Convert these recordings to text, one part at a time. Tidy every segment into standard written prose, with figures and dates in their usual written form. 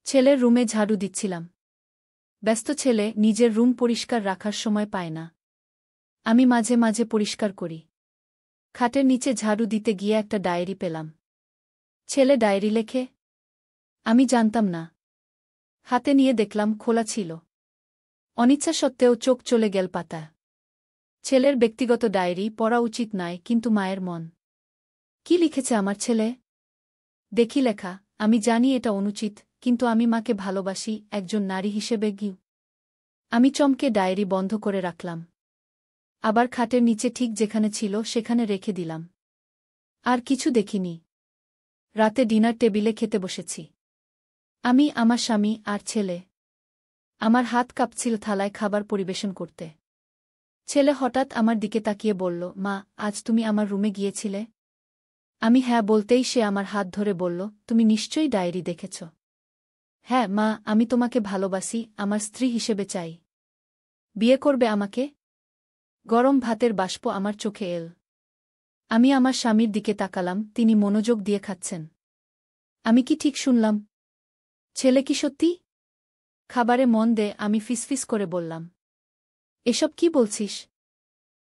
ছেলের রুমে ঝাড়ু দিচ্ছিলাম। ব্যস্ত ছেলে নিজের রুম পরিষ্কার রাখার সময় পায় না। আমি মাঝে মাঝে পরিষ্কার করি। খাটের নিচে ঝাড়ু দিতে গিয়ে একটা ডায়েরি পেলাম। ছেলে ডায়েরি লেখে? আমি জানতাম না। হাতে নিয়ে দেখলাম খোলা ছিল। অনিচ্ছা সত্ত্বেও চোখ চলে গেল পাতা। ছেলের ব্যক্তিগত ডায়েরি পড়া উচিত নয়, কিন্তু মায়ের মন। কি লিখেছে আমার ছেলে? দেখি লেখা। আমি জানি এটা অনুচিত, কিন্তু আমি মাকে ভালোবাসি একজন নারী হিসেবে। আমি চমকে ডায়েরি বন্ধ করে রাখলাম। আবার খাটের নিচে ঠিক যেখানে ছিল সেখানে রেখে দিলাম। আর কিছু দেখিনি। রাতে ডিনার টেবিলে খেতে বসেছি। আমি, আমার স্বামী আর ছেলে। আমার হাত কাঁপছিল থালায় খাবার পরিবেশন করতে। ছেলে হঠাৎ আমার দিকে তাকিয়ে বলল, মা, আজ তুমি আমার রুমে গিয়েছিলে? আমি হ্যাঁ বলতেই সে আমার হাত ধরে বলল, তুমি নিশ্চয়ই ডায়েরি দেখেছ। হ্যাঁ মা, আমি তোমাকে ভালোবাসি, আমার স্ত্রী হিসেবে চাই। বিয়ে করবে আমাকে? গরম ভাতের বাষ্প আমার চোখে এল। আমি আমার স্বামীর দিকে তাকালাম, তিনি মনোযোগ দিয়ে খাচ্ছেন। আমি কি ঠিক শুনলাম? ছেলে কি সত্যি? খাবারে মন দে, আমি ফিসফিস করে বললাম। এসব কি বলছিস?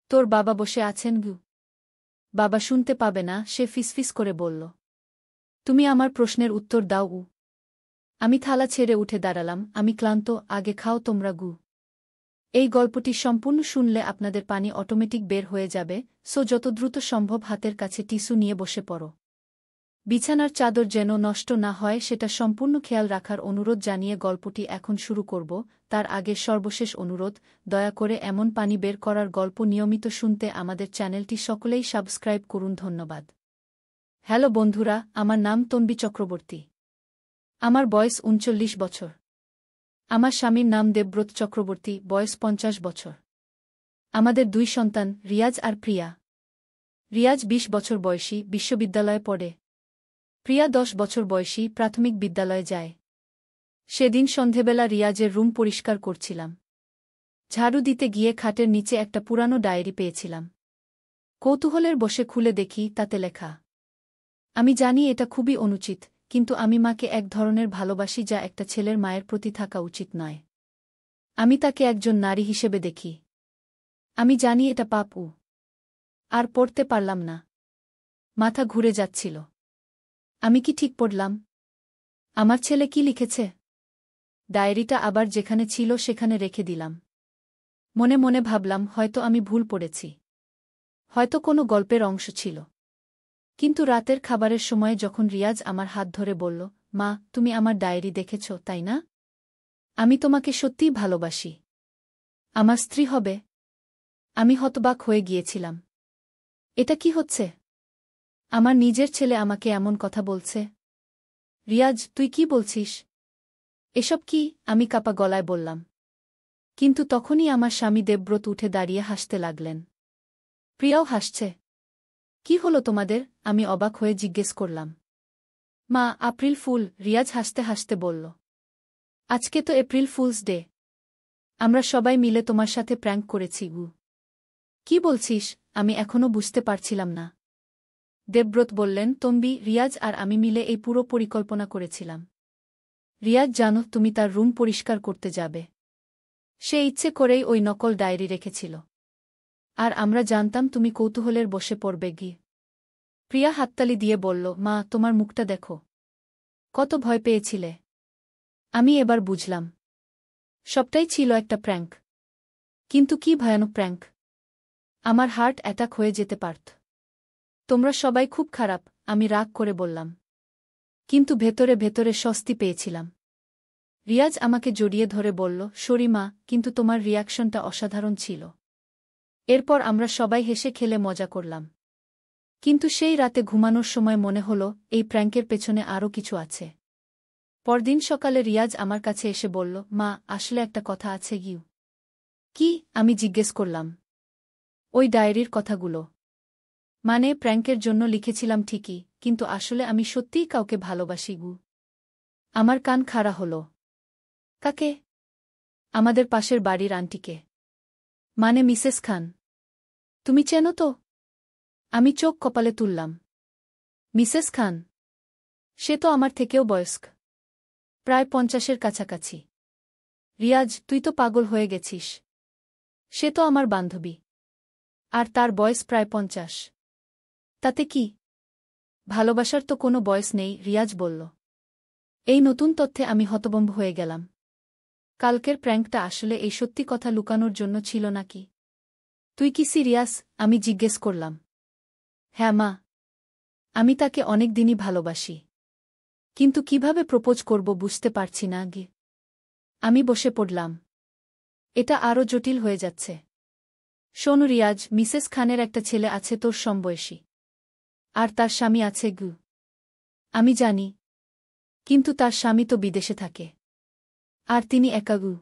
তোর বাবা বসে আছেন গু। বাবা শুনতে পাবে না, সে ফিসফিস করে বলল। তুমি আমার প্রশ্নের উত্তর দাও উ। আমি থালা ছেড়ে উঠে দাঁড়ালাম, আমি ক্লান্ত, আগে খাও তোমরা গু। এই গল্পটি সম্পূর্ণ শুনলে আপনাদের পানি অটোমেটিক বের হয়ে যাবে, সো যত দ্রুত সম্ভব হাতের কাছে টিস্যু নিয়ে বসে পড়ো। বিছানার চাদর যেন নষ্ট না হয় সেটা সম্পূর্ণ খেয়াল রাখার অনুরোধ জানিয়ে গল্পটি এখন শুরু করব। তার আগে সর্বশেষ অনুরোধ, দয়া করে এমন পানি বের করার গল্প নিয়মিত শুনতে আমাদের চ্যানেলটি সকলেই সাবস্ক্রাইব করুন। ধন্যবাদ। হ্যালো বন্ধুরা, আমার নাম তন্বী চক্রবর্তী। আমার বয়স ৩৯ বছর। আমার স্বামীর নাম দেবব্রত চক্রবর্তী, বয়স ৫০ বছর। আমাদের ২ সন্তান, রিয়াজ আর প্রিয়া। রিয়াজ ২০ বছর বয়সী, বিশ্ববিদ্যালয়ে পড়ে। প্রিয়া ১০ বছর বয়সী, প্রাথমিক বিদ্যালয়ে যায়। সেদিন সন্ধেবেলা রিয়াজের রুম পরিষ্কার করছিলাম। ঝাড়ু দিতে গিয়ে খাটের নিচে একটা পুরানো ডায়েরি পেয়েছিলাম। কৌতূহলের বসে খুলে দেখি, তাতে লেখা। আমি জানি এটা খুবই অনুচিত, কিন্তু আমি মাকে এক ধরনের ভালোবাসি যা একটা ছেলের মায়ের প্রতি থাকা উচিত নয়। আমি তাকে একজন নারী হিসেবে দেখি। আমি জানি এটা পাপ উ। আর পড়তে পারলাম না। মাথা ঘুরে যাচ্ছিল। আমি কি ঠিক পড়লাম? আমার ছেলে কি লিখেছে? ডায়েরিটা আবার যেখানে ছিল সেখানে রেখে দিলাম। মনে মনে ভাবলাম, হয়তো আমি ভুল পড়েছি। হয়তো কোনো গল্পের অংশ ছিল। কিন্তু রাতের খাবারের সময় যখন রিয়াজ আমার হাত ধরে বলল, মা, তুমি আমার ডায়েরি দেখেছ, তাই না? আমি তোমাকে সত্যিই ভালোবাসি। আমার স্ত্রী হবে? আমি হতবাক হয়ে গিয়েছিলাম। এটা কি হচ্ছে? আমার নিজের ছেলে আমাকে এমন কথা বলছে। রিয়াজ, তুই কি বলছিস? এসব কি? আমি কাপা গলায় বললাম। কিন্তু তখনই আমার স্বামী দেবব্রত উঠে দাঁড়িয়ে হাসতে লাগলেন। প্রিয়াও হাসছে। কি হলো তোমাদের? আমি অবাক হয়ে জিজ্ঞেস করলাম। মা, এপ্রিল ফুল, রিয়াজ হাসতে হাসতে বলল। আজকে তো এপ্রিল ফুলস ডে। আমরা সবাই মিলে তোমার সাথে প্র্যাঙ্ক করেছি গু। কি বলছিস? আমি এখনও বুঝতে পারছিলাম না। দেবব্রত বললেন, তন্বী, রিয়াজ আর আমি মিলে এই পুরো পরিকল্পনা করেছিলাম। রিয়াজ জানো, তুমি তার রুম পরিষ্কার করতে যাবে। সে ইচ্ছে করেই ওই নকল ডায়েরি রেখেছিল। আর আমরা জানতাম তুমি কৌতূহলের বসে পড়বে গি। প্রিয়া হাততালি দিয়ে বলল, মা, তোমার মুখটা দেখো। কত ভয় পেয়েছিলে। আমি এবার বুঝলাম। সবটাই ছিল একটা প্র্যাঙ্ক। কিন্তু কি ভয়ানক প্র্যাঙ্ক! আমার হার্ট অ্যাটাক হয়ে যেতে পারত। তোমরা সবাই খুব খারাপ, আমি রাগ করে বললাম। কিন্তু ভেতরে ভেতরে স্বস্তি পেয়েছিলাম। রিয়াজ আমাকে জড়িয়ে ধরে বলল, সরি মা, কিন্তু তোমার রিয়াকশনটা অসাধারণ ছিল। এরপর আমরা সবাই হেসে খেলে মজা করলাম। কিন্তু সেই রাতে ঘুমানোর সময় মনে হলো, এই প্র্যাঙ্কের পেছনে আরও কিছু আছে। পরদিন সকালে রিয়াজ আমার কাছে এসে বলল, মা, আসলে একটা কথা আছে গিউ। কি? আমি জিজ্ঞেস করলাম। ওই ডায়েরির কথাগুলো। মানে, প্র্যাঙ্কের জন্য লিখেছিলাম ঠিকই, কিন্তু আসলে আমি সত্যিই কাউকে ভালোবাসি গু। আমার কান খাড়া হল। কাকে? আমাদের পাশের বাড়ির আন্টিকে। মানে মিসেস খান। তুমি চেনো তো? আমি চোখ কপালে তুললাম। মিসেস খান? সে তো আমার থেকেও বয়স্ক। প্রায় 50-এর কাছাকাছি। রিয়াজ, তুই তো পাগল হয়ে গেছিস। সে তো আমার বান্ধবী। আর তার বয়স প্রায় 50। তাতে কি? ভালোবাসার তো কোনো বয়স নেই, রিয়াজ বলল। এই নতুন তথ্যে আমি হতভম্ব হয়ে গেলাম। কালকের প্র্যাঙ্কটা আসলে এই সত্যি কথা লুকানোর জন্য ছিল নাকি? তুই কি সিরিয়াস? আমি জিজ্ঞেস করলাম। হ্যাঁ মা। আমি তাকে অনেক দিনই ভালোবাসি। কিন্তু কিভাবে প্রপোজ করব বুঝতে পারছি না আগে। আমি বসে পড়লাম। এটা আরও জটিল হয়ে যাচ্ছে। শোন রিয়াজ, মিসেস খানের একটা ছেলে আছে তোর সমবয়সী। আর তার স্বামী আছে গু। আমি জানি। কিন্তু তার স্বামী তো বিদেশে থাকে। আর তিনি একা গু।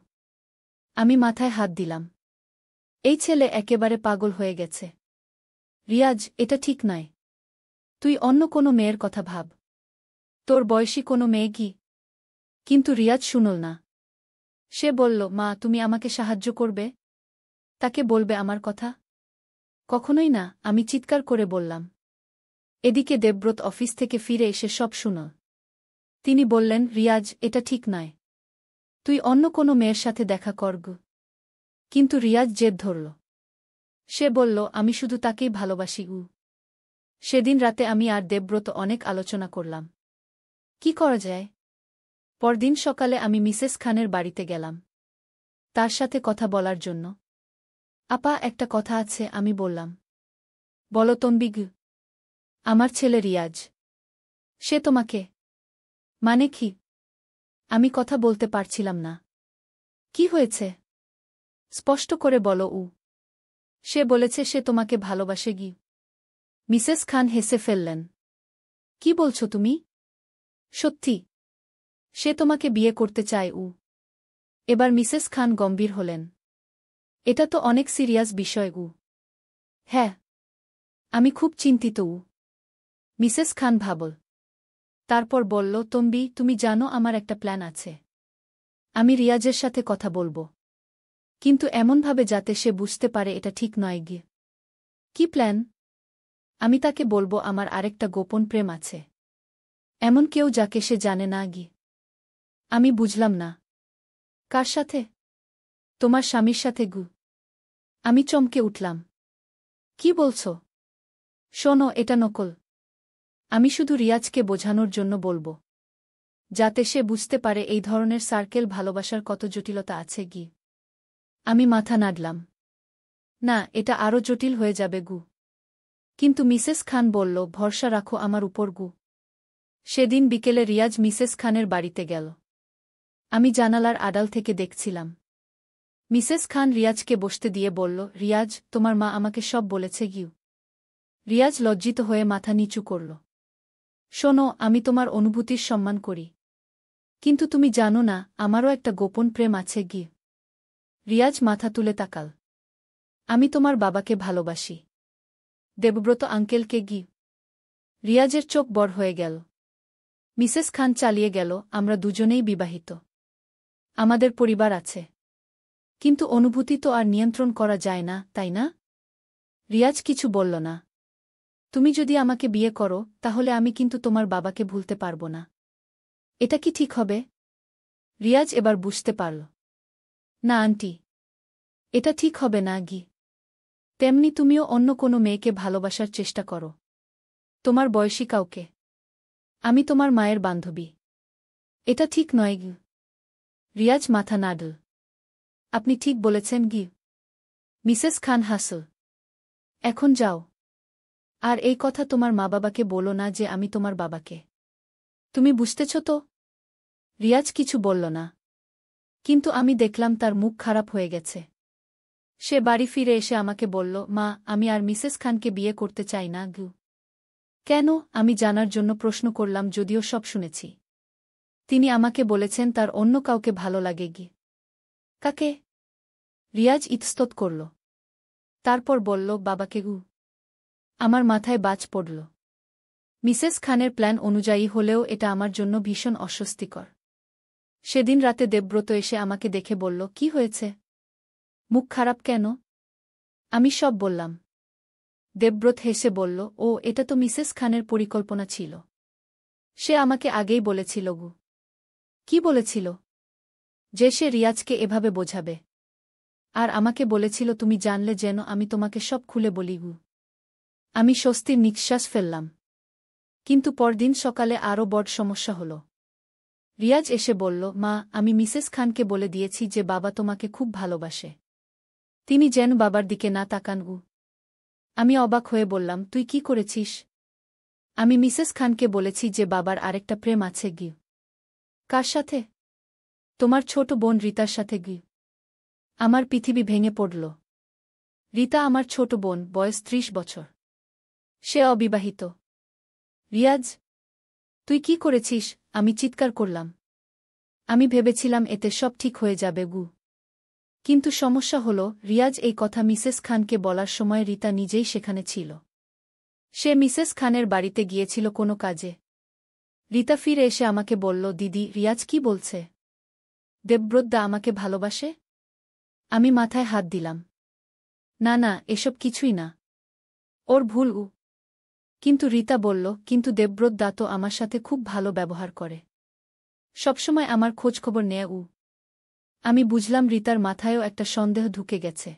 আমি মাথায় হাত দিলাম। এই ছেলে একেবারে পাগল হয়ে গেছে। রিয়াজ, এটা ঠিক নয়। তুই অন্য কোনো মেয়ের কথা ভাব। তোর বয়সী কোনো মেয়ে কি? কিন্তু রিয়াজ শুনল না। সে বলল, মা তুমি আমাকে সাহায্য করবে? তাকে বলবে আমার কথা? কখনোই না, আমি চিৎকার করে বললাম। এদিকে দেবব্রত অফিস থেকে ফিরে এসে সব শুনল। তিনি বললেন, রিয়াজ, এটা ঠিক নয়। তুই অন্য কোনো মেয়ের সাথে দেখা করগ। কিন্তু রিয়াজ জেদ ধরল। সে বলল, আমি শুধু তাকেই ভালোবাসি। সেদিন রাতে আমি আর দেবব্রত অনেক আলোচনা করলাম। কি করা যায়? পরদিন সকালে আমি মিসেস খানের বাড়িতে গেলাম তার সাথে কথা বলার জন্য। আপা, একটা কথা আছে, আমি বললাম। বলো তম্বিগ। আমার ছেলে রিয়াজ। সে তোমাকে। মানে কি? আমি কথা বলতে পারছিলাম না। কি হয়েছে? স্পষ্ট করে বলো। সে বলেছে সে তোমাকে ভালোবাসে গি। মিসেস খান হেসে ফেললেন। কি বলছো তুমি? সত্যি। সে তোমাকে বিয়ে করতে চায়। এবার মিসেস খান গম্ভীর হলেন। এটা তো অনেক সিরিয়াস বিষয়। হ্যাঁ। আমি খুব চিন্তিত। মিসেস খান ভাবল। তারপর বলল, তম্বি, তুমি জানো আমার একটা প্ল্যান আছে। আমি রিয়াজের সাথে কথা বলবো। কিন্তু এমনভাবে যাতে সে বুঝতে পারে এটা ঠিক নয় গিয়ে। কি প্ল্যান? আমি তাকে বলবো আমার আরেকটা গোপন প্রেম আছে। এমন কেউ যাকে সে জানে না গি। আমি বুঝলাম না। কার সাথে? তোমার স্বামীর সাথে গু। আমি চমকে উঠলাম। কি বলছো? শোনো, এটা নকল। আমি শুধু রিয়াজকে বোঝানোর জন্য বলবো। যাতে সে বুঝতে পারে এই ধরনের সার্কেল ভালোবাসার কত জটিলতা আছে গি। আমি মাথা নাড়লাম। না, এটা আরও জটিল হয়ে যাবে গু। কিন্তু মিসেস খান বলল, ভরসা রাখো আমার উপর গু। সেদিন বিকেলে রিয়াজ মিসেস খানের বাড়িতে গেল। আমি জানালার আড়াল থেকে দেখছিলাম। মিসেস খান রিয়াজকে বসতে দিয়ে বলল, রিয়াজ, তোমার মা আমাকে সব বলেছে গিউ। রিয়াজ লজ্জিত হয়ে মাথা নিচু করল। শোনো, আমি তোমার অনুভূতির সম্মান করি। কিন্তু তুমি জানো না, আমারও একটা গোপন প্রেম আছে গি। রিয়াজ মাথা তুলে তাকাল। আমি তোমার বাবাকে ভালোবাসি। দেবব্রত আঙ্কেলকে গি। রিয়াজের চোখ বড় হয়ে গেল। মিসেস খান চালিয়ে গেল, আমরা দুজনেই বিবাহিত। আমাদের পরিবার আছে। কিন্তু অনুভূতি তো আর নিয়ন্ত্রণ করা যায় না, তাই না? রিয়াজ কিছু বলল না। তুমি যদি আমাকে বিয়ে করো, তাহলে আমি কিন্তু তোমার বাবাকে ভুলতে পারব না। এটা কি ঠিক হবে? রিয়াজ এবার বুঝতে পারল। না আন্টি। এটা ঠিক হবে না গি। তেমনি তুমিও অন্য কোনো মেয়েকে ভালোবাসার চেষ্টা করো। তোমার বয়সী কাউকে। আমি তোমার মায়ের বান্ধবী। এটা ঠিক নয় গি। রিয়াজ মাথা নাড়ল। আপনি ঠিক বলেছেন গি। মিসেস খান হাসল। এখন যাও। আর এই কথা তোমার মা বাবাকে বলো না যে আমি তোমার বাবাকে। তুমি বুঝতেছ তো? রিয়াজ কিছু বলল না। কিন্তু আমি দেখলাম তার মুখ খারাপ হয়ে গেছে। সে বাড়ি ফিরে এসে আমাকে বলল, মা, আমি আর মিসেস খানকে বিয়ে করতে চাই না গু। কেন? আমি জানার জন্য প্রশ্ন করলাম, যদিও সব শুনেছি। তিনি আমাকে বলেছেন তার অন্য কাউকে ভালো লাগে গি। কাকে? রিয়াজ ইতস্তত করল। তারপর বলল, বাবাকে গু। আমার মাথায় বাজ পড়ল। মিসেস খানের প্ল্যান অনুযায়ী হলেও এটা আমার জন্য ভীষণ অস্বস্তিকর। সেদিন রাতে দেবব্রত এসে আমাকে দেখে বলল, কি হয়েছে? মুখ খারাপ কেন? আমি সব বললাম। দেবব্রত হেসে বলল, ও, এটা তো মিসেস খানের পরিকল্পনা ছিল। সে আমাকে আগেই বলেছিল গু। কি বলেছিল? যে সে রিয়াজকে এভাবে বোঝাবে। আর আমাকে বলেছিল তুমি জানলে যেন আমি তোমাকে সব খুলে বলি গু। আমি স্বস্তির নিঃশ্বাস ফেললাম। কিন্তু পরদিন সকালে আরও বড় সমস্যা হল। রিয়াজ এসে বলল, মা, আমি মিসেস খানকে বলে দিয়েছি যে বাবা তোমাকে খুব ভালোবাসে। তিনি যেন বাবার দিকে না তাকান গু। আমি অবাক হয়ে বললাম, তুই কি করেছিস? আমি মিসেস খানকে বলেছি যে বাবার আরেকটা প্রেম আছে গি। কার সাথে? তোমার ছোট বোন রিতার সাথে গি। আমার পৃথিবী ভেঙে পড়ল। রিতা আমার ছোট বোন, বয়স 30 বছর। সে অবিবাহিত। রিয়াজ, তুই কি করেছিস? আমি চিৎকার করলাম। আমি ভেবেছিলাম এতে সব ঠিক হয়ে যাবে গু। কিন্তু সমস্যা হল, রিয়াজ এই কথা মিসেস খানকে বলার সময় রিতা নিজেই সেখানে ছিল। সে মিসেস খানের বাড়িতে গিয়েছিল কোনো কাজে। রিতা ফিরে এসে আমাকে বলল, দিদি, রিয়াজ কি বলছে? দেবব্রতদা আমাকে ভালোবাসে? আমি মাথায় হাত দিলাম। না না, এসব কিছুই না। ওর ভুল উ। কিন্তু রিতা বলল, কিন্তু দেবব্রতদা তো আমার সাথে খুব ভালো ব্যবহার করে। সবসময় আমার খোঁজখবর নেয় উ। আমি বুঝলাম রিতার মাথায়ও একটা সন্দেহ ঢুকে গেছে।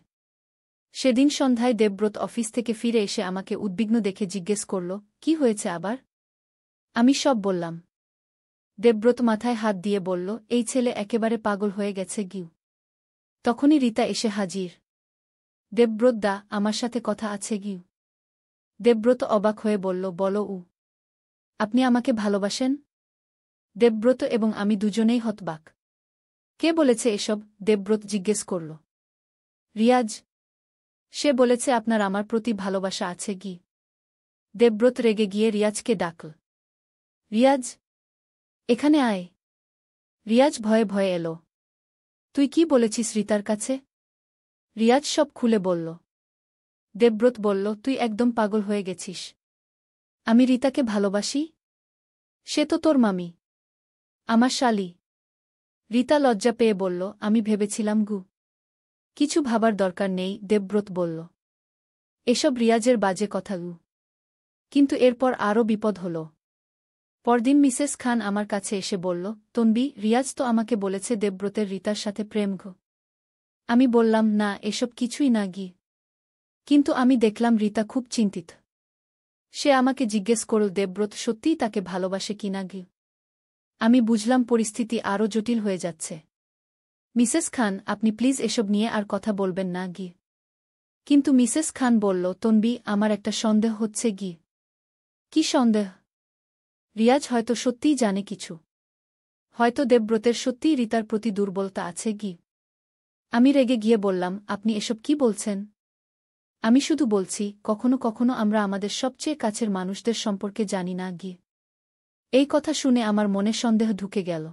সেদিন সন্ধ্যায় দেবব্রত অফিস থেকে ফিরে এসে আমাকে উদ্বিগ্ন দেখে জিজ্ঞেস করল, কি হয়েছে আবার? আমি সব বললাম। দেবব্রত মাথায় হাত দিয়ে বলল, এই ছেলে একেবারে পাগল হয়ে গেছে গিউ। তখনই রিতা এসে হাজির। দেবব্রতদা, আমার সাথে কথা আছে গিউ। দেবব্রত অবাক হয়ে বলল, বলো উ। আপনি আমাকে ভালোবাসেন? দেবব্রত এবং আমি দুজনেই হতবাক। কে বলেছে এসব? দেবব্রত জিজ্ঞেস করল। রিয়াজ। সে বলেছে আপনার আমার প্রতি ভালোবাসা আছে গি। দেবব্রত রেগে গিয়ে রিয়াজকে ডাকল। রিয়াজ, এখানে আয়। রিয়াজ ভয়ে ভয়ে এলো। তুই কি বলেছিস রিতার কাছে? রিয়াজ সব খুলে বলল। দেবব্রত বলল, তুই একদম পাগল হয়ে গেছিস। আমি রিতাকে ভালোবাসি? সে তো তোর মামি, আমার শালি। রিতা লজ্জা পেয়ে বলল, আমি ভেবেছিলাম গু। কিছু ভাবার দরকার নেই, দেবব্রত বলল। এসব রিয়াজের বাজে কথা গু। কিন্তু এরপর আরও বিপদ হল। পরদিন মিসেস খান আমার কাছে এসে বলল, তনবি, রিয়াজ তো আমাকে বলেছে দেবব্রতের রিতার সাথে প্রেম গো। আমি বললাম, না, এসব কিছুই না গি। কিন্তু আমি দেখলাম রিতা খুব চিন্তিত। সে আমাকে জিজ্ঞেস করল দেবব্রত সত্যিই তাকে ভালোবাসে কিনা গি। আমি বুঝলাম পরিস্থিতি আরও জটিল হয়ে যাচ্ছে। মিসেস খান, আপনি প্লিজ এসব নিয়ে আর কথা বলবেন না গি। কিন্তু মিসেস খান বলল, তনবি, আমার একটা সন্দেহ হচ্ছে গি। কি সন্দেহ? রিয়াজ হয়তো সত্যিই জানে কিছু। হয়তো দেবব্রতের সত্যিই রিতার প্রতি দুর্বলতা আছে গি। আমি রেগে গিয়ে বললাম, আপনি এসব কি বলছেন? আমি শুধু বলছি, কখনো কখনো আমরা আমাদের সবচেয়ে কাছের মানুষদের সম্পর্কে জানি না গি। এই কথা শুনে আমার মনে সন্দেহ ঢুকে গেল।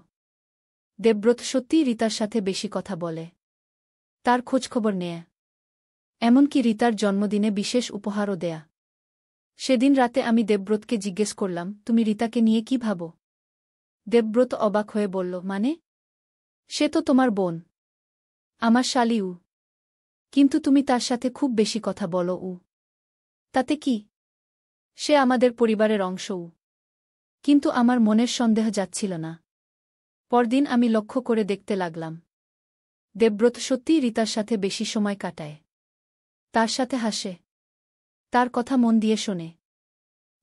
দেবব্রত সত্যিই রিতার সাথে বেশি কথা বলে। তার খোঁজখবর নেয়। এমনকি রিতার জন্মদিনে বিশেষ উপহারও দেয়া। সেদিন রাতে আমি দেবব্রতকে জিজ্ঞেস করলাম, তুমি রিতাকে নিয়ে কি ভাবো? দেবব্রত অবাক হয়ে বলল, মানে? সে তো তোমার বোন, আমার শালি উ। কিন্তু তুমি তার সাথে খুব বেশি কথা বলো উ। তাতে কি? সে আমাদের পরিবারের অংশ উ। কিন্তু আমার মনের সন্দেহ যাচ্ছিল না। পরদিন আমি লক্ষ্য করে দেখতে লাগলাম। দেবব্রত সত্যিই রিতার সাথে বেশি সময় কাটায়। তার সাথে হাসে। তার কথা মন দিয়ে শোনে।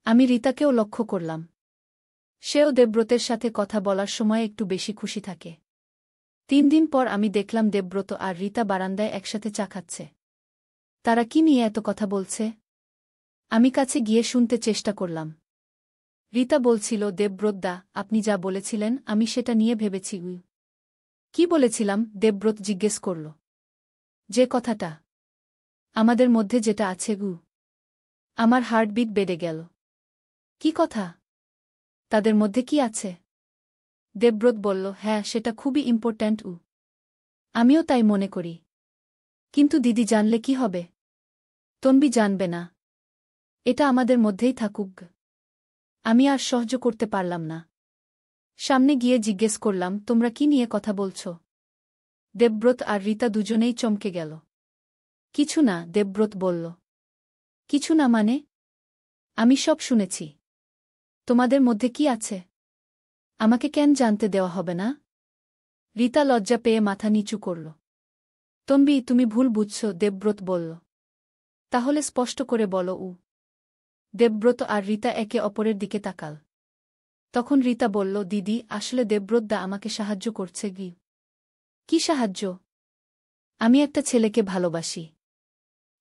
আমি রিতাকেও লক্ষ্য করলাম। সেও দেবব্রতের সাথে কথা বলার সময় একটু বেশি খুশি থাকে। 3 দিন পর আমি দেখলাম দেবব্রত আর রিতা বারান্দায় একসাথে চা খাচ্ছে। তারা কি নিয়ে এত কথা বলছে? আমি কাছে গিয়ে শুনতে চেষ্টা করলাম। রিতা বলছিল, দেবব্রতদা, আপনি যা বলেছিলেন আমি সেটা নিয়ে ভেবেছি গু। কি বলেছিলাম? দেবব্রত জিজ্ঞেস করল। যে কথাটা আমাদের মধ্যে যেটা আছে গু। আমার হার্টবিট বেড়ে গেল। কি কথা? তাদের মধ্যে কি আছে? দেবব্রত বলল, হ্যাঁ, সেটা খুবই ইম্পর্ট্যান্ট উ। আমিও তাই মনে করি। কিন্তু দিদি জানলে কি হবে? তনবি জানবে না। এটা আমাদের মধ্যেই থাকুক। আমি আর সহ্য করতে পারলাম না। সামনে গিয়ে জিজ্ঞেস করলাম, তোমরা কি নিয়ে কথা বলছ? দেবব্রত আর রিতা দুজনেই চমকে গেল। কিছু না, দেবব্রত বলল। কিছু না মানে? আমি সব শুনেছি। তোমাদের মধ্যে কি আছে? আমাকে কেন জানতে দেওয়া হবে না? রীতা লজ্জা পেয়ে মাথা নিচু করল। তন্বী, তুমি ভুল বুঝছ, দেবব্রত বলল। তাহলে স্পষ্ট করে বলো। দেবব্রত আর রীতা একে অপরের দিকে তাকাল। তখন রীতা বলল, দিদি, আসলে দেবব্রতদা আমাকে সাহায্য করছে। কি সাহায্য? আমি একটা ছেলেকে ভালোবাসি।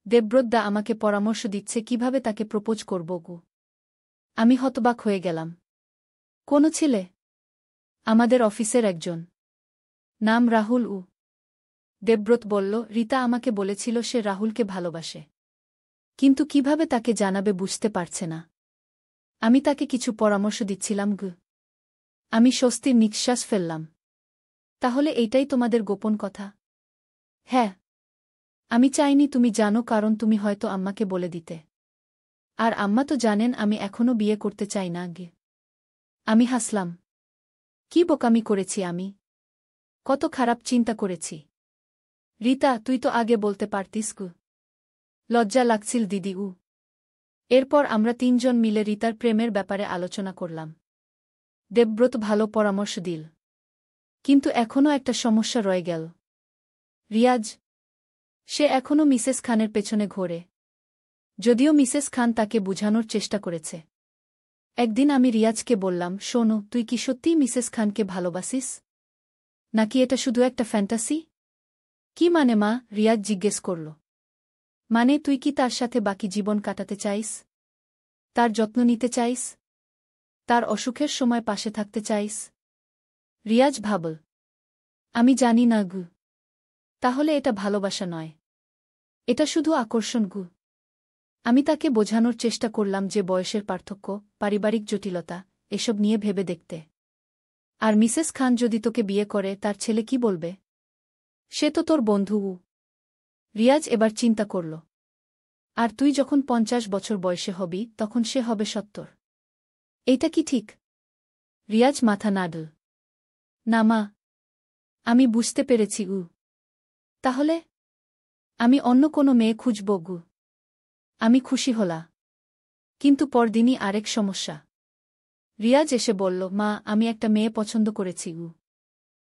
দেবব্রতদা আমাকে পরামর্শ দিচ্ছে কিভাবে তাকে প্রপোজ করব। আমি হতবাক হয়ে গেলাম। কোন ছেলে? আমাদের অফিসের একজন। নাম রাহুল। দেবব্রত বলল, রীতা আমাকে বলেছিল সে রাহুলকে ভালোবাসে, কিন্তু কিভাবে তাকে জানাবে বুঝতে পারছে না। আমি তাকে কিছু পরামর্শ দিচ্ছিলাম। আমি স্বস্তির নিঃশ্বাস ফেললাম। তাহলে এইটাই তোমাদের গোপন কথা? হ্যাঁ। আমি চাইনি তুমি জানো, কারণ তুমি হয়তো আম্মাকে বলে দিতে। আর আম্মা তো জানেন আমি এখনো বিয়ে করতে চাই না। আমি হাসলাম। কি বোকামি করেছি আমি! কত খারাপ চিন্তা করেছি! রীতা, তুই তো আগে বলতে পারতিস। লজ্জা লাগছিল দিদি। এরপর আমরা তিনজন মিলে রীতার প্রেমের ব্যাপারে আলোচনা করলাম। দেবব্রত ভালো পরামর্শ দিল, কিন্তু এখনও একটা সমস্যা রয়ে গেল। রিয়াজ। সে এখনও মিসেস খানের পেছনে ঘোরে, যদিও মিসেস খান তাকে বুঝানোর চেষ্টা করেছে। একদিন আমি রিয়াজকে বললাম, শোনো, তুই কি সত্যিই মিসেস খানকে ভালোবাসিস, নাকি এটা শুধু একটা ফ্যান্টাসি? কি মানে মা? রিয়াজ জিজ্ঞেস করল। মানে, তুই কি তার সাথে বাকি জীবন কাটাতে চাইস? তার যত্ন নিতে চাইস? তার অসুখের সময় পাশে থাকতে চাইস? রিয়াজ ভাবল। আমি জানি না। তাহলে এটা ভালোবাসা নয়, এটা শুধু আকর্ষণ। আমি তাকে বোঝানোর চেষ্টা করলাম যে বয়সের পার্থক্য, পারিবারিক জটিলতা, এসব নিয়ে ভেবে দেখতে। আর মিসেস খান যদি তোকে বিয়ে করে, তার ছেলে কি বলবে? সে তো তোর বন্ধু। রিয়াজ এবার চিন্তা করল। আর তুই যখন 50 বছর বয়সে হবি, তখন সে হবে 70। এইটা কি ঠিক? রিয়াজ মাথা নাড়ল। না মা, আমি বুঝতে পেরেছি। তাহলে আমি অন্য কোনো মেয়ে খুঁজব। আমি খুশি হলা। কিন্তু পরদিনই আরেক সমস্যা। রিয়াজ এসে বলল, মা, আমি একটা মেয়ে পছন্দ করেছি।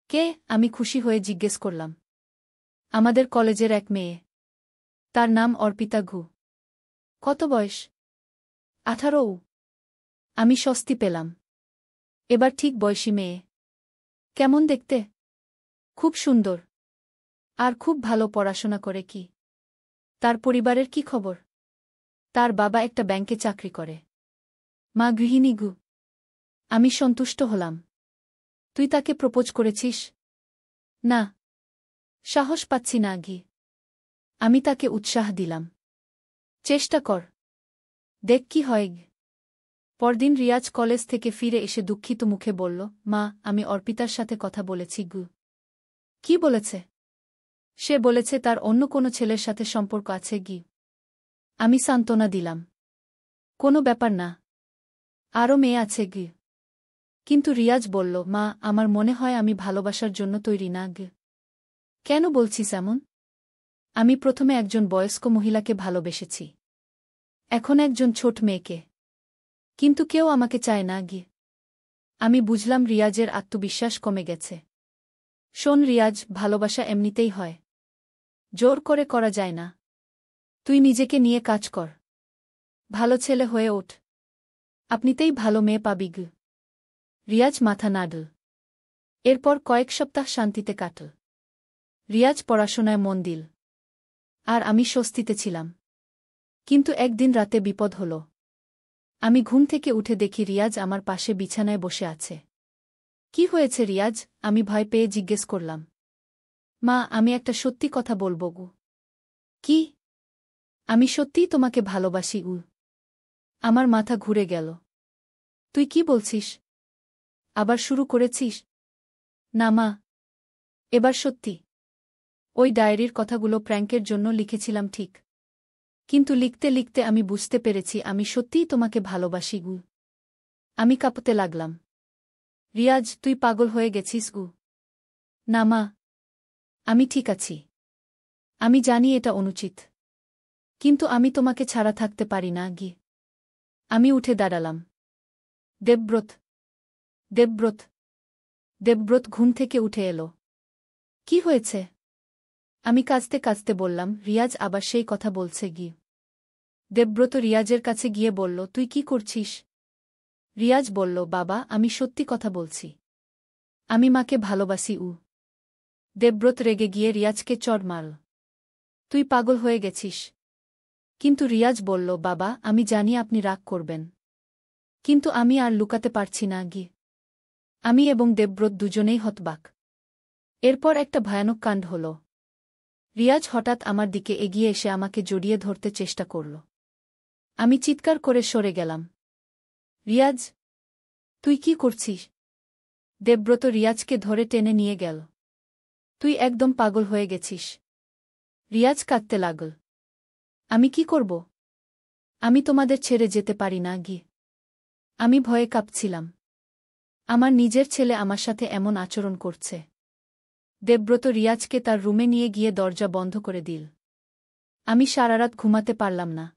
কে? আমি খুশি হয়ে জিজ্ঞেস করলাম। আমাদের কলেজের এক মেয়ে। তার নাম অর্পিতা। কত বয়স? 18। আমি স্বস্তি পেলাম। এবার ঠিক বয়সী মেয়ে। কেমন দেখতে? খুব সুন্দর। আর খুব ভালো পড়াশোনা করে। কি তার পরিবারের কি খবর? তার বাবা একটা ব্যাংকে চাকরি করে, মা গৃহিণী। আমি সন্তুষ্ট হলাম। তুই তাকে প্রপোজ করেছিস? না, সাহস পাচ্ছি না। আমি তাকে উৎসাহ দিলাম। চেষ্টা কর, দেখ কি হয়। পরদিন রিয়াজ কলেজ থেকে ফিরে এসে দুঃখিত মুখে বলল, মা, আমি অর্পিতার সাথে কথা বলেছি। কি বলেছে? সে বলেছে তার অন্য কোনো ছেলের সাথে সম্পর্ক আছে। আমি সান্ত্বনা দিলাম। কোনো ব্যাপার না, আরও মেয়ে আছে। কিন্তু রিয়াজ বলল, মা, আমার মনে হয় আমি ভালোবাসার জন্য তৈরি না। কেন বলছিস এমন? আমি প্রথমে একজন বয়স্ক মহিলাকে ভালোবেসেছি, এখন একজন ছোট মেয়েকে। কিন্তু কেউ আমাকে চায় না। আমি বুঝলাম রিয়াজের আত্মবিশ্বাস কমে গেছে। শোন রিয়াজ, ভালোবাসা এমনিতেই হয়, জোর করে করা যায় না। তুই নিজেকে নিয়ে কাজ কর, ভালো ছেলে হয়ে ওঠ, আপনিতেই ভালো মেয়ে পাবি। রিয়াজ মাথা নাড়ল। এরপর কয়েক সপ্তাহ শান্তিতে কাটল। রিয়াজ পড়াশোনায় মন দিল, আর আমি স্বস্তিতে ছিলাম। কিন্তু একদিন রাতে বিপদ হল। আমি ঘুম থেকে উঠে দেখি রিয়াজ আমার পাশে বিছানায় বসে আছে। কি হয়েছে রিয়াজ? আমি ভয় পেয়ে জিজ্ঞেস করলাম। মা, আমি একটা সত্যি কথা বলব। কি? আমি সত্যিই তোমাকে ভালোবাসি। আমার মাথা ঘুরে গেল। তুই কি বলছিস? আবার শুরু করেছিস? না মা, এবার সত্যি। ওই ডায়েরির কথাগুলো প্র্যাঙ্কের জন্য লিখেছিলাম ঠিক, কিন্তু লিখতে লিখতে আমি বুঝতে পেরেছি আমি সত্যিই তোমাকে ভালোবাসি। আমি কাঁপতে লাগলাম। রিয়াজ, তুই পাগল হয়ে গেছিস। না মা, আমি ঠিক আছি। আমি জানি এটা অনুচিত, কিন্তু আমি তোমাকে ছাড়া থাকতে পারি না। আমি উঠে দাঁড়ালাম। দেবব্রত! দেবব্রত! দেবব্রত ঘুম থেকে উঠে এলো। কি হয়েছে? আমি কাঁদতে কাঁদতে বললাম, রিয়াজ আবার সেই কথা বলছে গি। দেবব্রত রিয়াজের কাছে গিয়ে বলল, তুই কি করছিস? রিয়াজ বলল, বাবা, আমি সত্যি কথা বলছি। আমি মাকে ভালোবাসি। দেবব্রত রেগে গিয়ে রিয়াজকে চড় মারল। তুই পাগল হয়ে গেছিস। কিন্তু রিয়াজ বলল, বাবা, আমি জানি আপনি রাগ করবেন। কিন্তু আমি আর লুকাতে পারছি না গি। আমি এবং দেবব্রত দুজনেই হতবাক। এরপর একটা ভয়ানক কাণ্ড হল। রিয়াজ হঠাৎ আমার দিকে এগিয়ে এসে আমাকে জড়িয়ে ধরতে চেষ্টা করল। আমি চিৎকার করে সরে গেলাম। রিয়াজ, তুই কি করছিস? দেবব্রত রিয়াজকে ধরে টেনে নিয়ে গেল। তুই একদম পাগল হয়ে গেছিস। রিয়াজ কাঁদতে লাগল। আমি কি করব? আমি তোমাদের ছেড়ে যেতে পারি না গি। আমি ভয়ে কাঁপছিলাম। আমার নিজের ছেলে আমার সাথে এমন আচরণ করছে। দেবব্রত রিয়াজকে তার রুমে নিয়ে গিয়ে দরজা বন্ধ করে দিল। আমি সারারাত ঘুমাতে পারলাম না।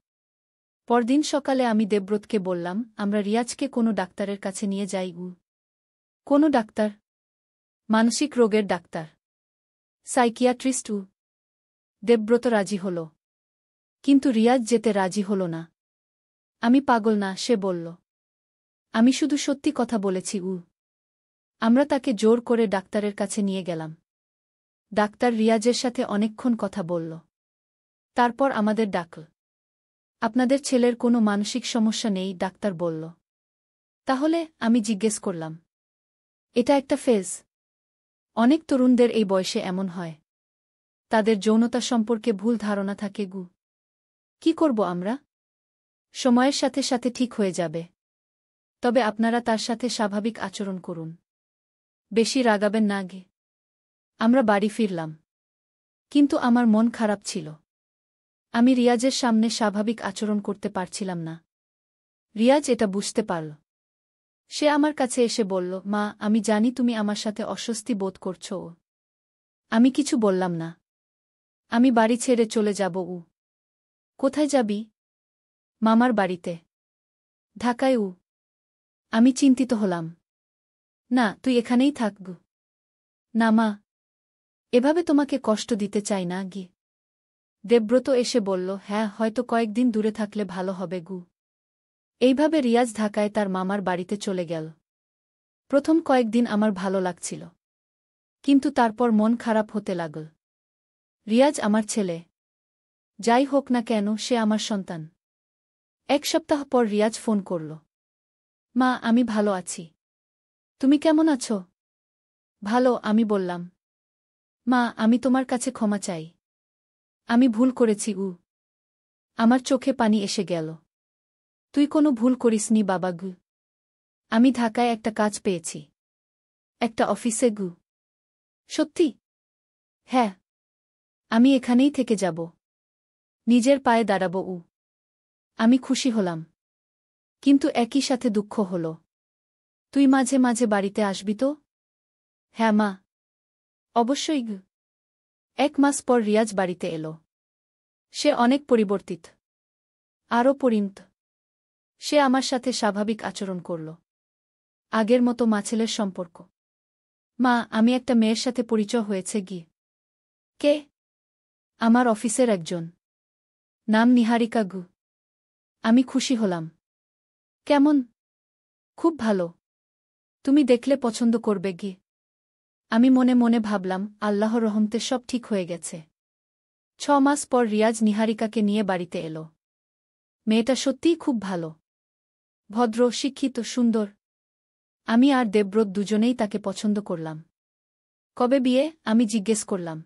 পরদিন সকালে আমি দেবব্রতকে বললাম, আমরা রিয়াজকে কোনো ডাক্তারের কাছে নিয়ে যাই। কোনো ডাক্তার? মানসিক রোগের ডাক্তার, সাইকিয়াট্রিস্ট। দেবব্রত রাজি হল। কিন্তু রিয়াজ যেতে রাজি হল না। আমি পাগল না, সে বলল। আমি শুধু সত্যি কথা বলেছি। আমরা তাকে জোর করে ডাক্তারের কাছে নিয়ে গেলাম। ডাক্তার রিয়াজের সাথে অনেকক্ষণ কথা বলল। তারপর আমাদের ডাকল। আপনাদের ছেলের কোনো মানসিক সমস্যা নেই, ডাক্তার বলল। তাহলে? আমি জিজ্ঞেস করলাম। এটা একটা ফেজ। অনেক তরুণদের এই বয়সে এমন হয়। তাদের যৌনতা সম্পর্কে ভুল ধারণা থাকে। কি করব আমরা? সময়ের সাথে সাথে ঠিক হয়ে যাবে। তবে আপনারা তার সাথে স্বাভাবিক আচরণ করুন। বেশি রাগাবেন না গে। আমরা বাড়ি ফিরলাম। কিন্তু আমার মন খারাপ ছিল। আমি রিয়াজের সামনে স্বাভাবিক আচরণ করতে পারছিলাম না। রিয়াজ এটা বুঝতে পারল। সে আমার কাছে এসে বলল, মা, আমি জানি তুমি আমার সাথে অস্বস্তি বোধ করছো। আমি কিছু বললাম না। আমি বাড়ি ছেড়ে চলে যাব। কোথায় যাবি? মামার বাড়িতে। ঢাকায়। আমি চিন্তিত হলাম। না, তুই এখানেই থাক। না মা, এভাবে তোমাকে কষ্ট দিতে চাই না গি। দেবব্রত এসে বলল, হ্যাঁ, হয়তো কয়েকদিন দূরে থাকলে ভালো হবে। এইভাবে রিয়াজ ঢাকায় তার মামার বাড়িতে চলে গেল। প্রথম কয়েকদিন আমার ভালো লাগছিল। কিন্তু তারপর মন খারাপ হতে লাগল। রিয়াজ আমার ছেলে। যাই হোক না কেন, সে আমার সন্তান। এক সপ্তাহ পর রিয়াজ ফোন করল। মা, আমি ভালো আছি। তুমি কেমন আছো? ভালো, আমি বললাম। মা, আমি তোমার কাছে ক্ষমা চাই। আমি ভুল করেছি। আমার চোখে পানি এসে গেল। তুই কোনো ভুল করিসনি বাবা। আমি ঢাকায় একটা কাজ পেয়েছি। একটা অফিসে। সত্যি? হ্যাঁ। আমি এখানেই থেকে যাব। নিজের পায়ে দাঁড়াব। আমি খুশি হলাম। কিন্তু একই সাথে দুঃখ হল। তুই মাঝে মাঝে বাড়িতে আসবি তো? হ্যাঁ মা, অবশ্যই। 1 মাস পর রিয়াজ বাড়িতে এলো। সে অনেক পরিবর্তিত। আরও পরিণত। সে আমার সাথে স্বাভাবিক আচরণ করল। আগের মতো মা-ছেলের সম্পর্ক। মা, আমি একটা মেয়ের সাথে পরিচয় হয়েছে। কে? আমার অফিসের একজন। নাম নিহারিকা। আমি খুশি হলাম। কেমন? খুব ভালো। তুমি দেখলে পছন্দ করবে। আমি মনে মনে ভাবলাম, আল্লাহর রহমতে সব ঠিক হয়ে গেছে। 6 মাস পর রিয়াজ নিহারিকাকে নিয়ে বাড়িতে এলো। মেয়েটা সত্যিই খুব ভালো। ভদ্র, শিক্ষিত, সুন্দর। আমি আর দেবব্রত দুজনেই তাকে পছন্দ করলাম। কবে বিয়ে? আমি জিজ্ঞেস করলাম।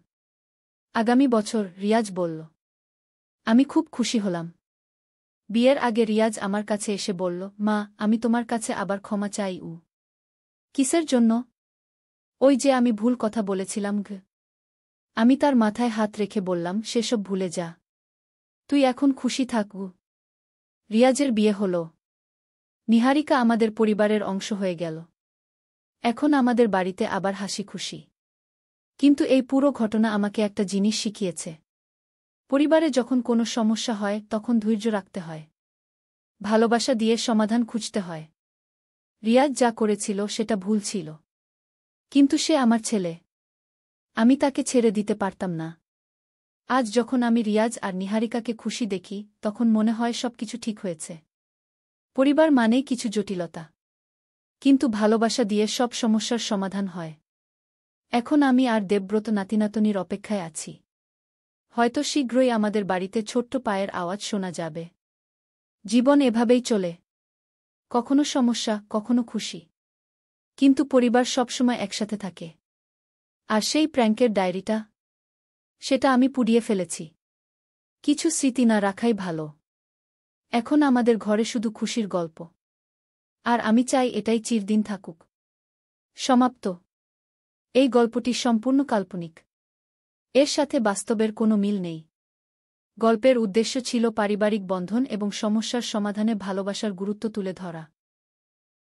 আগামী বছর, রিয়াজ বলল। আমি খুব খুশি হলাম। বিয়ের আগে রিয়াজ আমার কাছে এসে বলল, মা, আমি তোমার কাছে আবার ক্ষমা চাই। কিসের জন্য? ওই যে আমি ভুল কথা বলেছিলাম। আমি তার মাথায় হাত রেখে বললাম, সেসব ভুলে যা। তুই এখন খুশি থাক। রিয়াজের বিয়ে হল। নিহারিকা আমাদের পরিবারের অংশ হয়ে গেল। এখন আমাদের বাড়িতে আবার হাসি খুশি। কিন্তু এই পুরো ঘটনা আমাকে একটা জিনিস শিখিয়েছে। পরিবারে যখন কোনো সমস্যা হয় তখন ধৈর্য রাখতে হয়। ভালোবাসা দিয়ে সমাধান খুঁজতে হয়। রিয়াজ যা করেছিল সেটা ভুল ছিল। কিন্তু সে আমার ছেলে। আমি তাকে ছেড়ে দিতে পারতাম না। আজ যখন আমি রিয়াজ আর নিহারিকাকে খুশি দেখি, তখন মনে হয় সবকিছু ঠিক হয়েছে। পরিবার মানেই কিছু জটিলতা, কিন্তু ভালোবাসা দিয়ে সব সমস্যার সমাধান হয়। এখন আমি আর দেবব্রত নাতিনাতনির অপেক্ষায় আছি। হয়তো শীঘ্রই আমাদের বাড়িতে ছোট্ট পায়ের আওয়াজ শোনা যাবে। জীবন এভাবেই চলে, কখনো সমস্যা, কখনো খুশি, কিন্তু পরিবার সবসময় একসাথে থাকে। আর সেই প্র্যাঙ্কের ডায়েরিটা, সেটা আমি পুড়িয়ে ফেলেছি। কিছু স্মৃতি না রাখাই ভালো। এখন আমাদের ঘরে শুধু খুশির গল্প, আর আমি চাই এটাই চিরদিন থাকুক। সমাপ্ত। এই গল্পটি সম্পূর্ণ কাল্পনিক, এর সাথে বাস্তবের কোনো মিল নেই। গল্পের উদ্দেশ্য ছিল পারিবারিক বন্ধন এবং সমস্যার সমাধানে ভালোবাসার গুরুত্ব তুলে ধরা।